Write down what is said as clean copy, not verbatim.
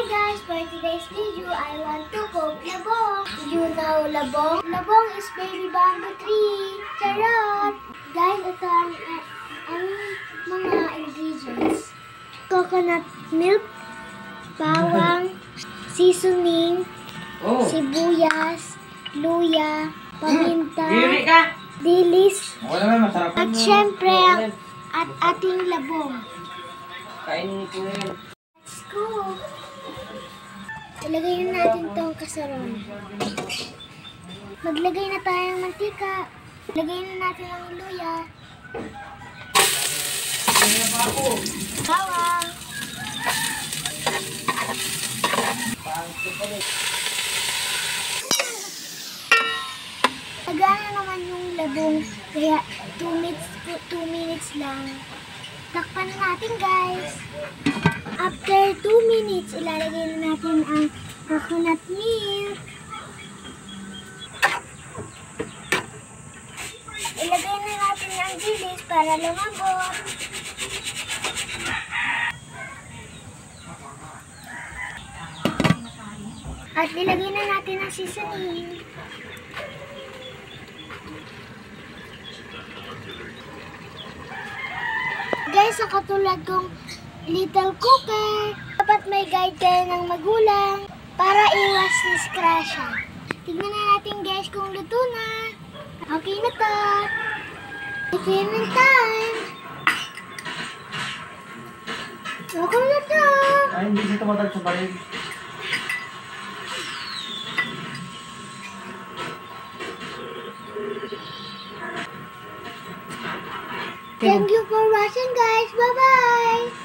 Hi guys, for today's video, I want to cook labong. You know labong? Labong is baby bamboo tree. Charot! Guys, ito ang mga ingredients. Coconut milk, bawang, seasoning, sibuyas, luya, paminta, dilis, at syempre at ating labong. Kainin ko yan. Let's go! Ilagay na natin itong kasaron. Maglagay na tayo ng mantika. Ilagay na natin ang luya. Bawang. Tagaan na naman yung labong. Kaya 2 minutes lang. Takpan na natin guys. After 2 minutes, ilalagay na natin ang coconut milk. Ilagay na natin ang dilis para lumabot. At ilagay na natin ang seasoning. Guys, sa katulad kong little cooker, dapat may guide kayo ng magulang para iwas disgrasya. Tignan na natin guys kung luto na. Okay na to. Tikimin time. Okay na to. Ay, hindi siya tumatag sa barig. Thank you for watching guys. Bye-bye.